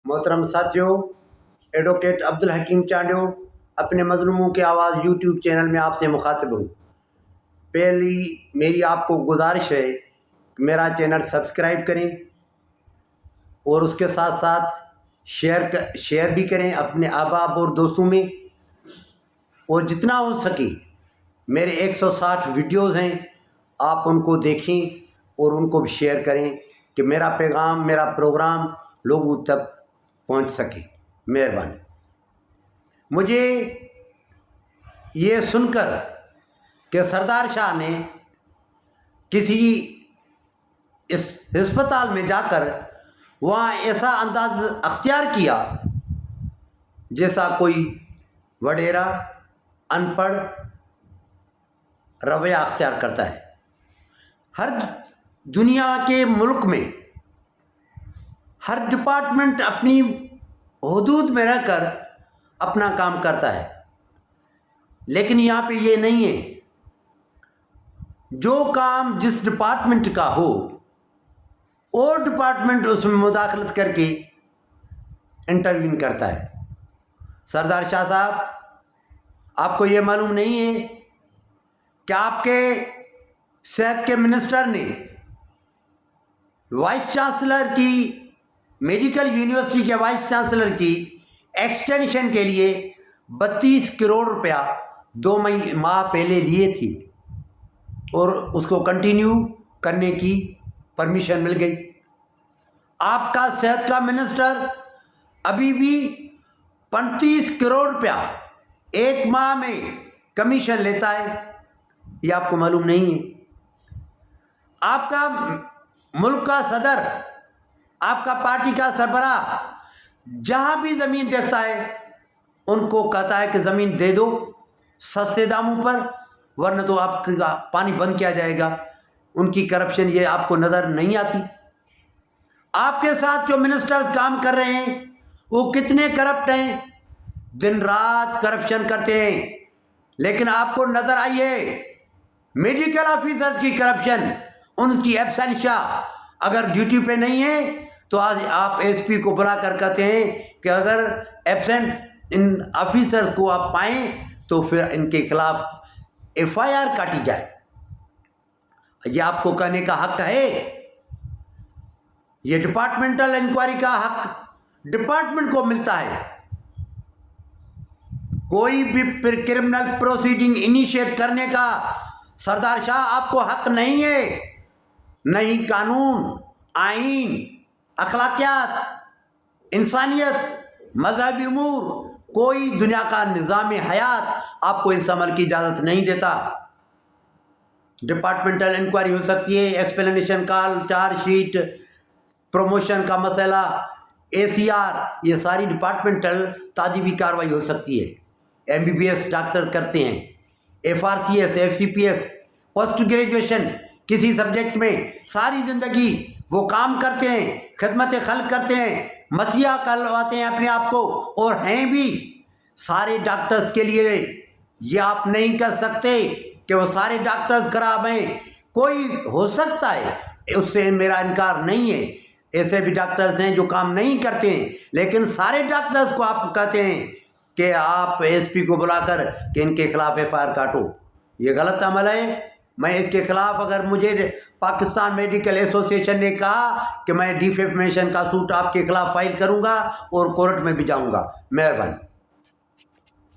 मोहतरम साथियों, एडवोकेट अब्दुल हकीम चांडियो अपने मजलूमों की आवाज़ यूट्यूब चैनल में आपसे मुखातिब हूँ। पहली मेरी आपको गुजारिश है कि मेरा चैनल सब्सक्राइब करें और उसके साथ साथ शेयर भी करें अपने अहबाब और दोस्तों में, और जितना हो सके मेरे 160 वीडियोज़ हैं, आप उनको देखें और उनको भी शेयर करें कि मेरा पैगाम, मेरा प्रोग्राम लोगों तक पहुंच सके। मेहरबानी। मुझे ये सुनकर कि सरदार शाह ने किसी इस अस्पताल में जाकर वहाँ ऐसा अंदाज अख्तियार किया जैसा कोई वडेरा अनपढ़ रवैया अख्तियार करता है। हर दुनिया के मुल्क में हर डिपार्टमेंट अपनी हुदूद में रहकर अपना काम करता है, लेकिन यहाँ पे ये नहीं है। जो काम जिस डिपार्टमेंट का हो और डिपार्टमेंट उसमें मुदाखलत करके इंटरवीन करता है। सरदार शाह साहब, आपको ये मालूम नहीं है कि आपके सेहत के मिनिस्टर ने वाइस चांसलर की, मेडिकल यूनिवर्सिटी के वाइस चांसलर की एक्सटेंशन के लिए 32 करोड़ रुपया 2 माह पहले लिए थी और उसको कंटिन्यू करने की परमिशन मिल गई। आपका सेहत का मिनिस्टर अभी भी 35 करोड़ रुपया 1 माह में कमीशन लेता है, ये आपको मालूम नहीं है। आपका मुल्क का सदर, आपका पार्टी का सरबराह जहाँ भी ज़मीन देखता है उनको कहता है कि ज़मीन दे दो सस्ते दामों पर, वरना तो आपका पानी बंद किया जाएगा। उनकी करप्शन ये आपको नज़र नहीं आती। आपके साथ जो मिनिस्टर्स काम कर रहे हैं वो कितने करप्ट हैं, दिन रात करप्शन करते हैं, लेकिन आपको नज़र आई है मेडिकल ऑफिसर्स की करप्शन, उनकी एब्सेंशिया। अगर ड्यूटी पे नहीं है तो आज आप एसपी को बुला कर कहते हैं कि अगर एब्सेंट इन ऑफिसर्स को आप पाएँ तो फिर इनके खिलाफ एफआईआर काटी जाए। ये आपको कहने का हक है। ये डिपार्टमेंटल इंक्वायरी का हक डिपार्टमेंट को मिलता है। कोई भी क्रिमिनल प्रोसीडिंग इनिशिएट करने का सरदार शाह आपको हक नहीं है। नहीं कानून, आईन, अखलाकियात, इंसानियत, मजहबी उमूर, कोई दुनिया का निज़ाम हयात आपको इस अमल की इजाज़त नहीं देता। डिपार्टमेंटल इंक्वायरी हो सकती है, एक्सप्लेनेशन कॉल, चार्जशीट, प्रमोशन का मसला, एसीआर, ये सारी डिपार्टमेंटल ताजीबी कार्रवाई हो सकती है। एमबीबीएस डॉक्टर करते हैं, एफआरसीएस, एफसीपीएस, पोस्ट ग्रेजुएशन किसी सब्जेक्ट में सारी ज़िंदगी वो काम करते हैं, खिदमत खल्क करते हैं, मसीहा करवाते हैं अपने आप को, और हैं भी। सारे डॉक्टर्स के लिए ये आप नहीं कह सकते कि वो सारे डॉक्टर्स खराब हैं। कोई हो सकता है, उससे मेरा इनकार नहीं है। ऐसे भी डॉक्टर्स हैं जो काम नहीं करते हैं, लेकिन सारे डॉक्टर्स को आप कहते हैं कि आप एसपी को बुलाकर कि इनके खिलाफ एफआईआर काटो। ये गलत अमल है। मैं इसके खिलाफ, अगर मुझे पाकिस्तान मेडिकल एसोसिएशन ने कहा कि मैं डिफेमेशन का सूट आपके खिलाफ फाइल करूंगा और कोर्ट में भी जाऊंगा। मेहरबानी।